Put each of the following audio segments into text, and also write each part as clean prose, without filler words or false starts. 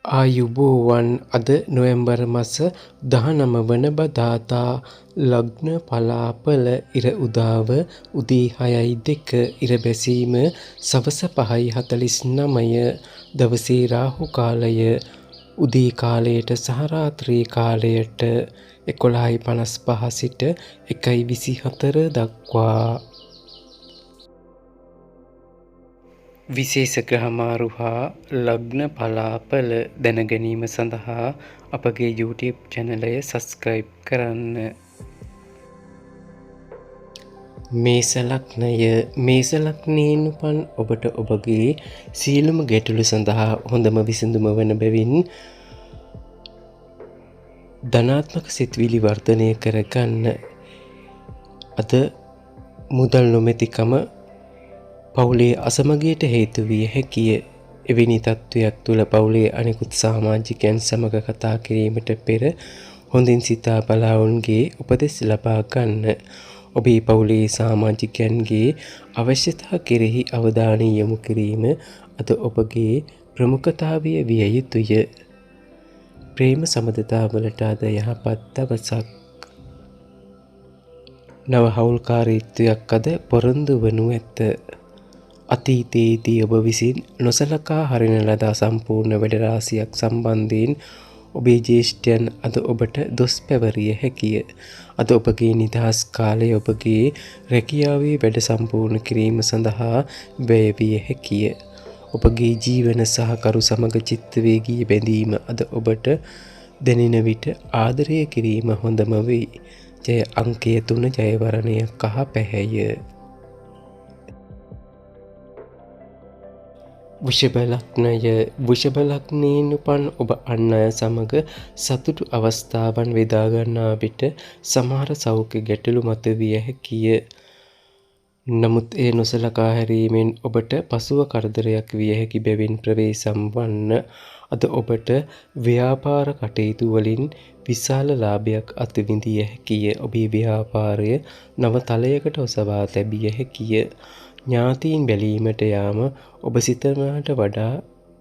ආයුබෝවන් අද නොවැම්බර් මස 19 වන බදාදා ලග්න පලාපල ඉර උදාව උදේ 6:02 ඉර බැසීම සවස 5:49 දවසේ රාහු කාලය උදේ කාලයට සහ රාත්‍රී කාලයට 11:55 සිට 1:24 දක්වා විශේෂ ග්‍රහමාරු හා ලග්න පලාපල දැනගැනීම සඳහා අපගේ YouTube චැනලය සබස්ක්‍රයිබ් කරන්න. මේස ලග්නය මේස ලග්නයෙන් උපන් ඔබට ඔබගේ සියලුම ගැටලු සඳහා හොඳම විසඳුම වන බැවින් ධනාත්මක සිතුවිලි වර්ධනය කරගන්න. අද මුදල් නොමැතිකම පවුලේ අසමගියට හේතු විය හැකිය. එවැනි තත්ත්වයක් තුළ පවුලේ අනෙකුත් සමාජිකයන් සමග කතා කිරීමට පෙර හොඳින් සිතා බලා ඔවුන්ගේ උපදෙස් ලබා ගන්න. ඔබේ පවුලේ සමාජිකයන්ගේ අවශ්‍යතා කෙරෙහි අවධානය යොමු කිරීම අද ඔබගේ ප්‍රමුඛතාවය විය යුතුය. ප්‍රේම සම්බන්ධතාවලට අද යහපත් දවසක්. නව හවුල්කාරීත්වයක් අද පොරොන්දු වනු ඇත. අතීතයේදී ඔබ විසින් නොසලකා හරින ලද අසම්පූර්ණ වැඩ රාශියක් සම්බන්ධයෙන් ඔබේ ජ්‍යෙෂ්ඨයන් අද ඔබට දොස් පැවරිය හැකිය. අද ඔබගේ නිදහස් කාලය ඔබගේ රැකියාවේ වැඩ සම්පූර්ණ කිරීම සඳහා වැය විය හැකිය. ඔබගේ ජීවන සහකරු සමග චිත්තවේගී බැඳීම අද ඔබට දැනෙන විට ආදරය කිරීම හොඳම වෙයි. ජය අංකය 3 ජයවරණය කහ පැහැය. වෘෂභ ලග්නයෙන් උපන් ඔබ අන් අය සමග සතුටු අවස්ථාවන් බෙදා ගන්නා විට සමහර සෞඛ්‍ය ගැටලු මතුවිය හැකිය. නමුත් ඒ නොසලකා හැරීමෙන් ඔබට පසුව කරදරයක් විය හැකි බැවින් ප්‍රවේශම් වන්න. අද ඔබට ව්‍යාපාර කටයුතු වලින් විශාල ලාභයක් අත්විඳිය හැකිය. ඔබේ ව්‍යාපාරය නව තලයකට ඔසවා තැබිය හැකිය. ඥාතීන් බැලීමට යාම ඔබ සිතනවාට වඩා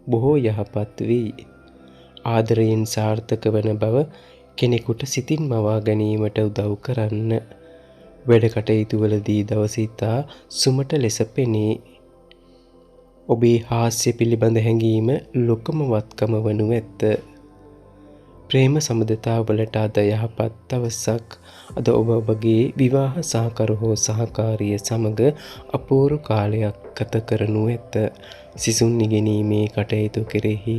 බොහෝ යහපත් වෙයි. ආදරයෙන් සාර්ථක වන බව කෙනෙකුට සිතින් මවා ගැනීමට උදව් කරන්න. වැඩ කටයුතුවලදී දවස ඉතා සුමට ලෙස පෙනේ. ඔබේ හාස්‍ය පිළිබඳ හැඟීම ලොකම වත්කම වනු ඇත. ප්‍රේම සම්බන්ධතාවලට අද යහපත් දවසක්. අද ඔබගේ විවාහ සහකරු හෝ සහකාරිය සමග අපූර්ව කාලයක් ගත කරනු ඇත. සිසුන් ඉගෙනීමේ කටයුතු කෙරෙහි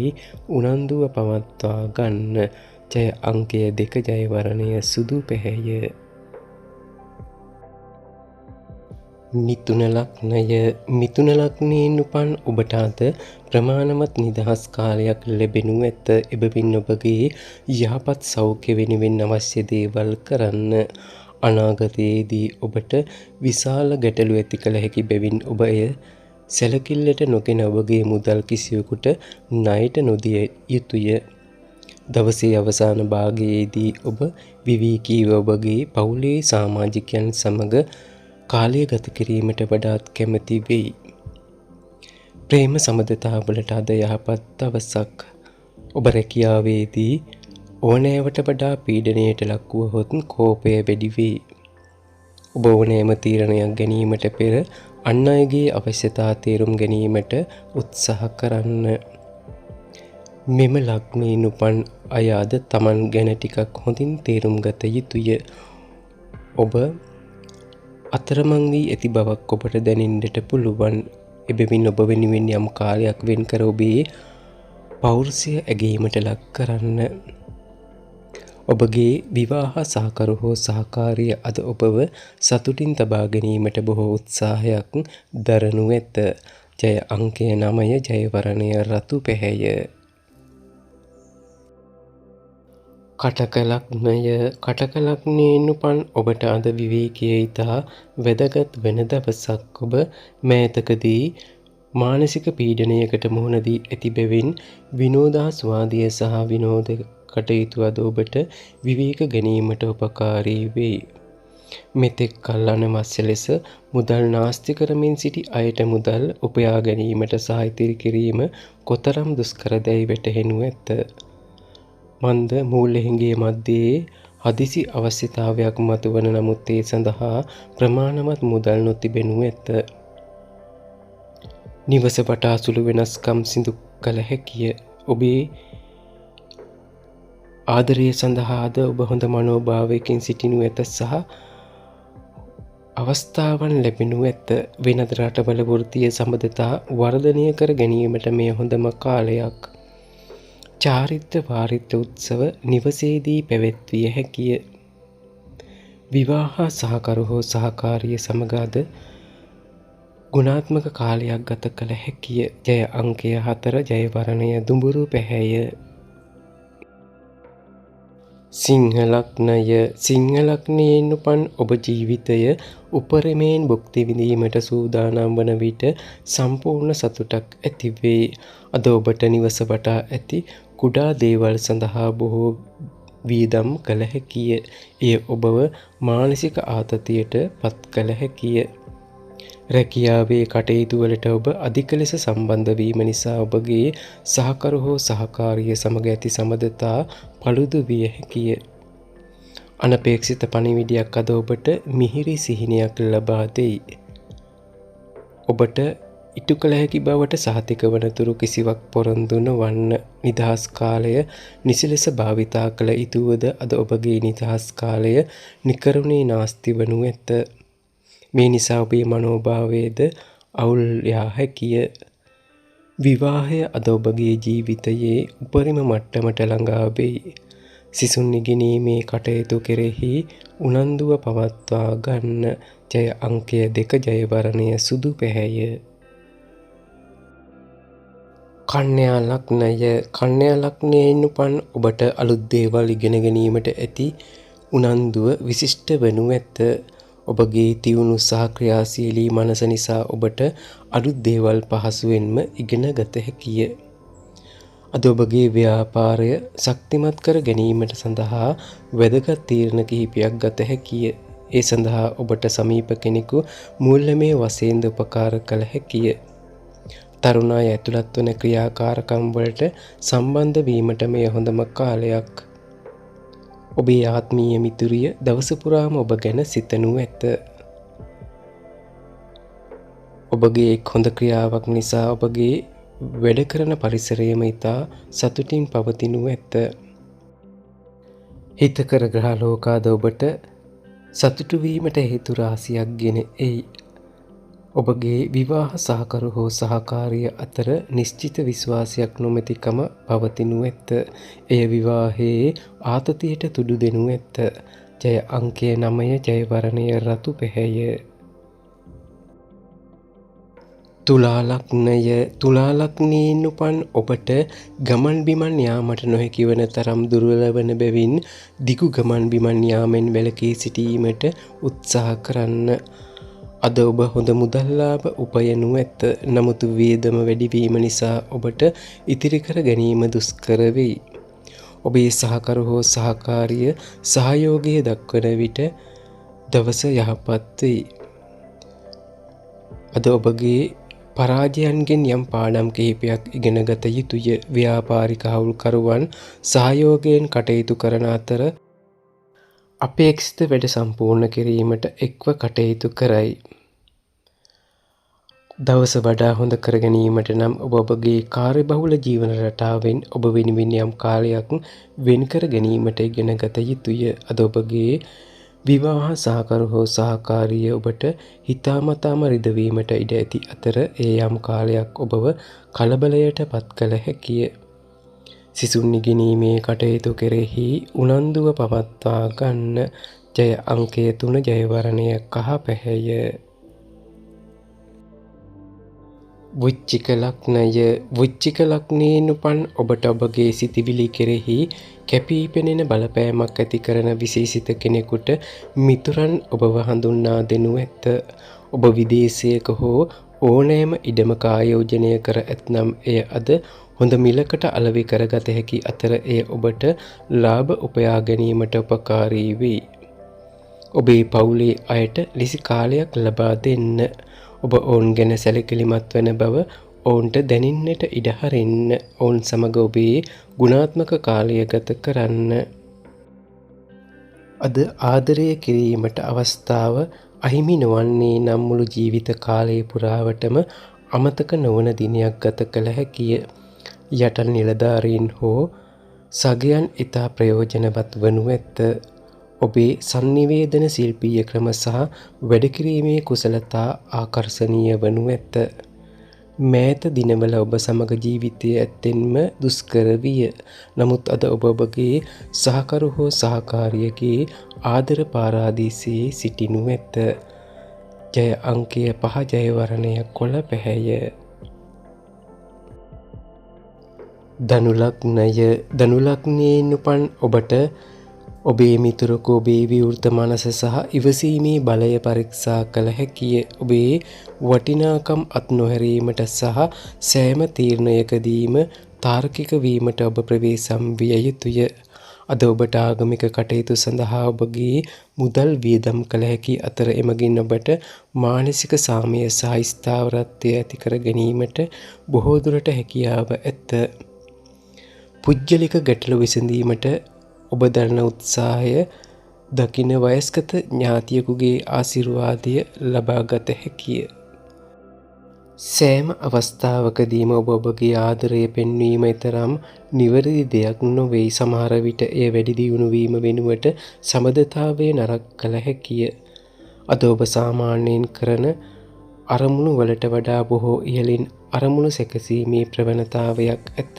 උනන්දුව පවත්වා ගන්න. ජය අංකය 2 ජයවරණය සුදු පැහැය. මිථුන ලග්නයෙන් උපන් ඔබට අද ප්‍රමාණවත් නිදහස් කාලයක් ලැබෙනු ඇත. එබැවින් ඔබගේ යහපත් සෞඛ්‍ය වෙනුවෙන් අවශ්‍ය දේවල් කරන්න. අනාගතයේදී ඔබට විශාල ගැටලු ඇති කළ හැකි බැවින් ඔබ එය සැලකිල්ලට නොගෙන ඔබගේ මුදල් කිසිවෙකුට ණයට නොදිය යුතුය. දවසේ අවසාන භාගයේදී ඔබ විවේකීව ඔබගේ පවුලේ සමාජිකයන් සමග කාලය ගත කිරීමට වඩාත් කැමැති වෙයි. ප්‍රේම සම්බන්ධතාවලට අද යහපත් දවසක්. ඔබ රැකියාවේදී ඕනෑවට වඩා පීඩනයට ලක්වුවහොත් කෝපය වැඩි වෙයි. ඔබ ඕනෑම තීරණයක් ගැනීමට පෙර අන් අයගේ අවශ්‍යතා තේරුම් ගැනීමට උත්සාහ කරන්න. මෙම ලග්නයෙන් උපන් අය අද තමන් ගැන ටිකක් හොඳින් තේරුම් ගත යුතුය. ඔබ අතරමං වී ඇති බවක් ඔබට දැනෙන්නට පුළුවන්. එබැවින් ඔබ වෙනුවෙන් යම් කාලයක් වෙන් කර ඔබේ පෞරුෂය ඇගීමට ලක් කරන්න. ඔබගේ විවාහ සහකරු හෝ සහකාරිය අද ඔබව සතුටින් තබා ගැනීමට බොහෝ උත්සාහයක් දරනු ඇත. ජය අංකය 9 ජයවරණය රතු පැහැය. කටක ලග්නයෙන් උපන් ඔබට අද විවේකයේ ඉතා වැදගත් වෙන දවසක්. ඔබ මෑතකදී මානසික පීඩනයකට මුහුණ දී ඇති බැවින් විනෝදාස්වාදය සහ විනෝද කටයුතු අද ඔබට විවේක ගැනීමට උපකාරී වෙයි. මෙතෙක් කල් අනවශ්‍ය ලෙස මුදල් නාස්ති කරමින් සිටි අයට මුදල් උපයා ගැනීමට සහ ඉතිරි කිරීම කොතරම් දුෂ්කරදැයි වැටහෙනු ඇත. මන්ද මූල්‍යහිඟේ මැද්දේ හදිසි අවශ්‍යතාවයක් මතුවන නමුත් ඒ සඳහා ප්‍රමාණවත් මුදල් නොතිබෙනු ඇත. නිවස වටා සුළු වෙනස්කම් සිදු කළ හැකිය. ඔබේ ආදරය සඳහාද ඔබ හොඳ මනෝභාවයකින් සිටිනු ඇත සහ අවස්ථාවන් ලැබෙනු ඇත. වෙනද රටවල වෘත්තීය සම්බන්ධතා වර්ධනය කර ගැනීමට මෙය හොඳම කාලයක්. චාරිත්‍ර වාරිත්‍ර උත්සව නිවසේදී පැවැත්විය හැකිය. විවාහ සහකරු හෝ සහකාරිය සමග අද ගුණාත්මක කාලයක් ගත කළ හැකිය. ජය අංකය 4 ජය වර්ණය දුඹුරු පැහැය. සිංහ ලග්නය. සිංහ ලග්නයෙන් උපන් ඔබ ජීවිතය උපරිමයෙන් භුක්ති විඳීමට සූදානම් වන විට සම්පූර්ණ සතුටක් ඇති වේ. අද ඔබට නිවස වටා ඇති කුඩා දේවල් සඳහා බොහෝ වියදම් කළ හැකිය. එය ඔබව මානසික ආතතියට පත් කළ හැකිය. රැකියාවේ කටයුතු වලට ඔබ අධික ලෙස සම්බන්ධ වීම නිසා ඔබගේ සහකරු හෝ සහකාරිය සමග ඇති සම්බන්ධතා paludu විය හැකිය. අනපේක්ෂිත පණිවිඩයක් අද ඔබට මිහිරි සිහිනයක් ලබා දෙයි. ඔබට ඉටු කළ හැකි බවට සහතික වනතුරු කිසිවක් පොරොන්දු නොවන්න. නිදහස් කාලය නිසි ලෙස භාවිතා කළ යුතුවද අද ඔබගේ නිදහස් කාලය නිකරුණේ නාස්ති වනු ඇත. මේ නිසා ඔබේ මනෝභාවයේද අවුල් යා හැකිය. විවාහය අද ඔබගේ ජීවිතයේ උපරිම මට්ටමට ළඟා වෙයි. සිසුන් ඉගෙනීමේ කටයුතු කෙරෙහි උනන්දුව පවත්වා ගන්න. ජය අංකය 2 ජය වර්ණය සුදු පැහැය. කන්‍යා ලග්නය. කන්‍යා ලග්නයෙන් උපන් ඔබට අලුත් දේවල් ඉගෙන ගැනීමට ඇති උනන්දුව විශිෂ්ට වනු ඇත. ඔබගේ තියුණු සහ ක්‍රියාශීලී මනස නිසා ඔබට අලුත් දේවල් පහසුවෙන්ම ඉගෙන ගත හැකිය. අද ඔබගේ ව්‍යාපාරය ශක්තිමත් කර ගැනීමට සඳහා වැදගත් තීරණ කිහිපයක් ගත හැකිය. ඒ සඳහා ඔබට සමීප කෙනෙකු මූල්‍යමය වශයෙන් උපකාර කළ හැකිය. තරුණ අය ඇතුළත් වන ක්‍රියාකාරකම් වලට සම්බන්ධ වීමට මෙය හොඳම කාලයක්. ඔබේ ආත්මීය මිතුරිය දවස පුරාම ඔබ ගැන සිතනු ඇත. ඔබගේ එක් හොඳ ක්‍රියාවක් නිසා ඔබගේ වැඩ කරන පරිසරයම ඉතා සතුටින් පවතිනු ඇත. හිතකර ග්‍රහලෝකාද ඔබට සතුටු වීමට හේතු රාශියක් ගෙන එයි. ඔබගේ විවාහ සහකරු හෝ සහකාරිය අතර නිශ්චිත විශ්වාසයක් නොමැතිකම පවතිනු ඇත. එය විවාහයේ ආතතියට තුඩු දෙනු ඇත. ජය අංකය 9 ජය වර්ණය රතු පැහැය. තුලා ලග්නය. තුලා ලග්නයෙන් උපන් ඔබට ගමන් බිමන් යාමට නොහැකි වන තරම් දුර්වල වන බැවින් දිගු ගමන් බිමන් යාමෙන් වැළකී සිටීමට උත්සාහ කරන්න. අද ඔබ හොඳ මුදල් ලාභ උපයනු ඇත. නමුත් වියදම වැඩිවීම නිසා ඔබට ඉතිරි කර ගැනීම දුෂ්කර වෙයි. ඔබේ සහකරු හෝ සහකාරිය සහයෝගය දක්වන විට දවස යහපත් වෙයි. අද ඔබගේ පරාජයන්ගෙන් යම් පාඩම් කිහිපයක් ඉගෙන ගත යුතුය. ව්‍යාපාරික හවුල්කරුවන් සහයෝගයෙන් කටයුතු කරන අතර අපේක්ෂිත වැඩ සම්පූර්ණ කිරීමට එක්ව කටයුතු කරයි. දවස වඩා හොඳ කර ගැනීමට නම් ඔබ ඔබගේ කාර්යබහුල ජීවන රටාවෙන් ඔබ වෙනුවෙන් යම් කාලයක් වෙන් කර ගැනීමට ඉගෙන ගත යුතුය. අද ඔබගේ විවාහ සහකරු හෝ සහකාරිය ඔබට හිතාමතාම රිදවීමට ඉඩ ඇති අතර ඒ යම් කාලයක් ඔබව කලබලයට පත් කළ හැකිය. සිසුන් ඉගෙනීමේ කටයුතු කෙරෙහි උනන්දුව පවත්වා ගන්න. ජය අංකය 3 ජය වර්ණය කහ පැහැය. වෘශ්චික ලග්නය. වෘශ්චික ලග්නයෙන් උපන් ඔබට ඔබගේ සිතිවිලි කෙරෙහි කැපී පෙනෙන බලපෑමක් ඇති කරන විශේෂිත කෙනෙකුට මිතුරන් ඔබව හඳුන්වා දෙනු ඇත. ඔබ විදේශයක හෝ ඕනෑම ඉඩමක ආයෝජනය කර ඇතනම් එය අද හොඳ මිලකට අලෙවි කරගත හැකි අතර එය ඔබට ලාභ උපයා ගැනීමට උපකාරී වේ. ඔබේ පවුලේ අයට ලිසි කාලයක් ලබා දෙන්න. ඔබ ඔවුන් ගැන සැලකිලිමත් වන බව ඔවුන්ට දැනින්නට ඉඩ හරින්න. ඔවුන් සමග ඔබේ ගුණාත්මක කාලය ගත කරන්න. අද ආදරය කිරීමට අවස්ථාව අහිමි නොවන්නේ නම් මුළු ජීවිත කාලය පුරාවටම අමතක නොවන දිනයක් ගත කළ හැකිය. යටල් නිලධාරීන් හෝ සගයන් ඉතා ප්‍රයෝජනවත් වනු ඇත. ඔබේ sannivedana ශිල්පීය ක්‍රම සහ වැඩකිරීමේ කුසලතා ආකර්ශනීය වනු ඇත. මෑත දිනවල ඔබ සමග ජීවිතය ඇත්තෙන්ම දුෂ්කර විය. නමුත් අද ඔබ ඔබගේ සහකරු හෝ සහකාරියගේ ආදර පාරාදීසයේ සිටිනු ඇත. ජය අංකය 5 ජයවරණය කොළ පැහැය. ධනු ලග්නය. ධනු ලග්නයෙන් උපන් ඔබට ඔබේ මිතුරකු ඔබේ විවෘත මනස සහ ඉවසීමේ බලය පරීක්ෂා කළ හැකිය. ඔබේ වටිනාකම් අත් නොහැරීමට සහ සෑම තීරණයකදීම තාර්කික වීමට ඔබ ප්‍රවේශම් විය යුතුය. අද ඔබට ආගමික කටයුතු සඳහා ඔබගේ මුදල් වියදම් කළ හැකි අතර එමගින් ඔබට මානසික සාමය සහ ස්ථාවරත්වය ඇති කර ගැනීමට බොහෝ දුරට හැකියාව ඇත. පුද්ගලික ගැටලු විසඳීමට ඔබ දරන උත්සාහය දකින වයස්ගත ඥාතියෙකුගේ ආශිර්වාදය ලබාගත හැකිය. සෑම අවස්ථාවකදීම ඔබ ඔබගේ ආදරය පෙන්වීම තරම් නිවැරදි දෙයක් නොවේ. සමහර විට එය වැඩි දියුණු වීම වෙනුවට සමබරතාවය නරක කළ හැකිය. අද ඔබ සාමාන්‍යයෙන් කරන අරමුණු වලට වඩා බොහෝ ඉහළින් අරමුණු සැකසීමේ ප්‍රවණතාවයක් ඇත.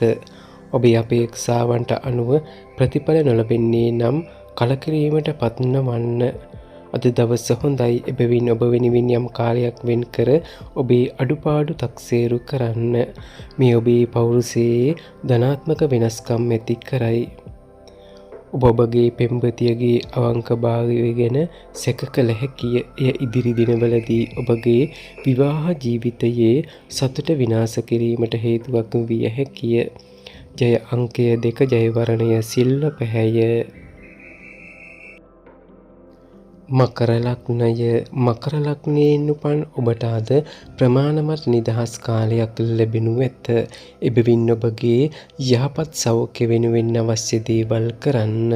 ඔබේ අපේක්ෂාවන්ට අනුව ප්‍රතිඵල නොලබෙන්නේ නම් කලකිරීමට පත් නොවන්න. අද දවස හොඳයි. එබැවින් ඔබ වෙනුවෙන් යම් කාලයක් වෙන් කර ඔබේ අඩුපාඩු තක්සේරු කරන්න. මේ ඔබේ පෞරුෂයේ ධනාත්මක වෙනස්කම් ඇති කරයි. ඔබ ඔබගේ පෙම්වතියගේ අවංකභාවය ගැන සැක කළ හැකිය. එය ඉදිරි දිනවලදී ඔබගේ විවාහ ජීවිතයේ සතුට විනාශ කිරීමට හේතුවක් විය හැකිය. ජය අංකය 2 ජයවරණය සිල්ව පැහැය. මකර ලග්නය. මකර ලග්නයෙන් උපන් ඔබට අද ප්‍රමාණවත් නිදහස් කාලයක් ලැබෙනු ඇත. එබැවින් ඔබගේ යහපත් සෞඛ්‍ය වෙනුවෙන් අවශ්‍ය දේවල් කරන්න.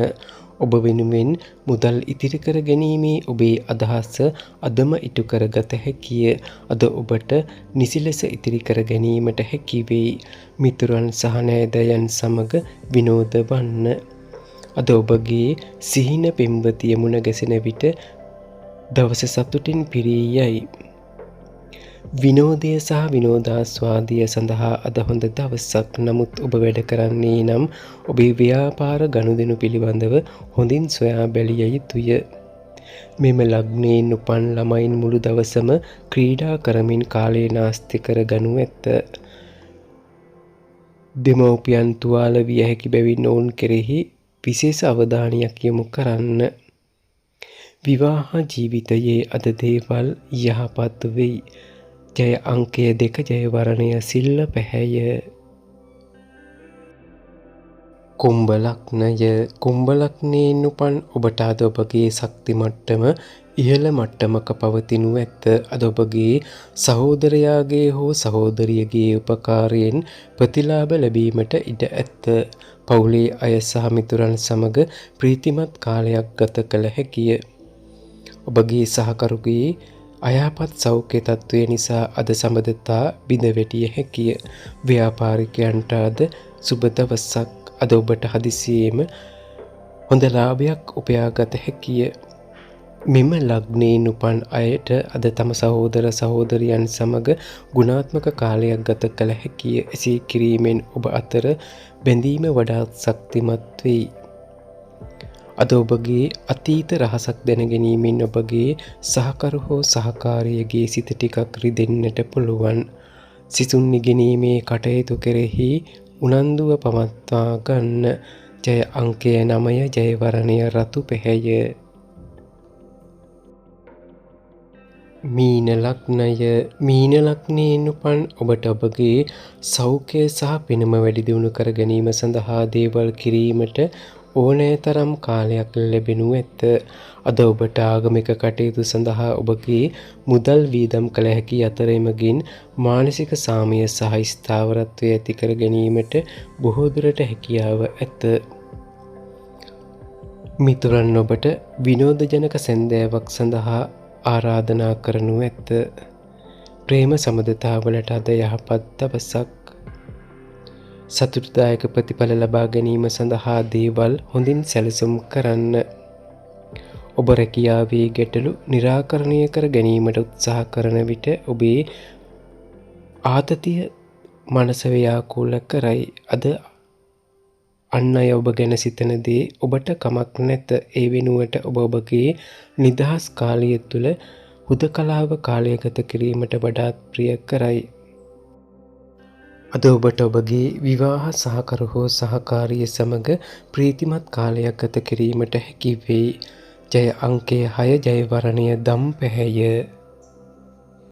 ඔබ වෙනුවෙන් මුදල් ඉතිරි කර ගැනීමේ ඔබේ අදහස අදම ඉටු කරගත හැකිය. අද ඔබට නිසි ලෙස ඉතිරි කර ගැනීමට හැකි වෙයි. මිතුරන් සහ නෑදෑයන් සමග විනෝද වන්න. අද ඔබගේ සිහින පෙම්වතිය මුණ ගැසෙන විට දවස සතුටින් පිරී යයි. විනෝදය සහ විනෝදාස්වාදය සඳහා අද හොඳ දවසක්. නමුත් ඔබ වැඩ කරන්නේ නම් ඔබේ ව්‍යාපාර ගනුදෙනු පිළිබඳව හොඳින් සොයා බැලිය යුතුය. මෙම ලග්නයෙන් උපන් ළමයින් මුළු දවසම ක්‍රීඩා කරමින් කාලය නාස්ති කර ගනු ඇත. දෙමව්පියන් තුවාල විය හැකි බැවින් ඔවුන් කෙරෙහි විශේෂ අවධානයක් යොමු කරන්න. විවාහ ජීවිතයේ අද දේවල් යහපත් වෙයි. ජය අංකය 2 ජයවරණය සිල්ල පැහැය. කුම්භ ලග්නය. කුම්භ ලග්නයෙන් උපන් ඔබට අද ඔබගේ ශක්ති මට්ටම ඉහළ මට්ටමක පවතිනු ඇත. අද ඔබගේ සහෝදරයාගේ හෝ සහෝදරියගේ උපකාරයෙන් ප්‍රතිලාභ ලැබීමට ඉඩ ඇත. පවුලේ අය සහ මිතුරන් සමග ප්‍රීතිමත් කාලයක් ගත කළ හැකිය. ඔබගේ සහකරුගේ අයහපත් සෞඛ්‍ය තත්ත්වය නිසා අද සම්බන්ධතා බිඳ වැටිය හැකිය. ව්‍යාපාරිකයන්ට අද සුබ දවසක්. අද ඔබට හදිසියෙම හොඳ ලාභයක් උපයාගත හැකිය. මෙම ලග්නයෙන් උපන් අයට අද තම සහෝදර සහෝදරියන් සමග ගුණාත්මක කාලයක් ගත කළ හැකිය. එසේ කිරීමෙන් ඔබ අතර බැඳීම වඩාත් ශක්තිමත් වෙයි. අද ඔබගේ අතීත රහසක් දැනගැනීමෙන් ඔබගේ සහකරු හෝ සහකාරියගේ සිත ටිකක් රිදෙන්නට පුළුවන්. සිසුන් ඉගෙනීමේ කටයුතු කෙරෙහි උනන්දුව පවත්වා ගන්න. ජය අංකය 9 ජයවරණය රතු පැහැය. මීන ලග්නය. මීන ලග්නයෙන් උපන් ඔබට ඔබගේ සෞඛ්‍ය සහ පෙනුම වැඩි දියුණු කර ගැනීම සඳහා දේවල් කිරීමට ඕනෑ තරම් කාලයක් ලැබෙනු ඇත. අද ඔබට ආගමික කටයුතු සඳහා ඔබගේ මුදල් වියදම් කළ හැකි අතර එමගින් මානසික සාමය සහ ස්ථාවරත්වය ඇති කර ගැනීමට බොහෝ දුරට හැකියාව ඇත. මිතුරන් ඔබට විනෝදජනක සැන්දෑවක් සඳහා ආරාධනා කරනු ඇත. ප්‍රේම සබඳතාවලට අද යහපත් දවසක්. සතුටුදායක ප්‍රතිඵල ලබා ගැනීම සඳහා දේවල් හොඳින් සැලසුම් කරන්න. ඔබ රැකියාවේ ගැටලු निराකරණය කර ගැනීමට උත්සාහ කරන විට ඔබේ ආතතිය මනස ව්‍යාකූල කරයි. අද අන් අය ඔබ ගැන සිතන දේ ඔබට කමක් නැත. ඒ වෙනුවට ඔබ ඔබගේ නිදහස් කාලය තුළ හුදකලාව කාලය ගත කිරීමට වඩාත් ප්‍රිය කරයි. අද ඔබට ඔබගේ විවාහ සහකරු හෝ සහකාරිය සමග ප්‍රීතිමත් කාලයක් ගත කිරීමට හැකි වෙයි. ජය අංකය 6 ජය වර්ණය දම් පැහැය.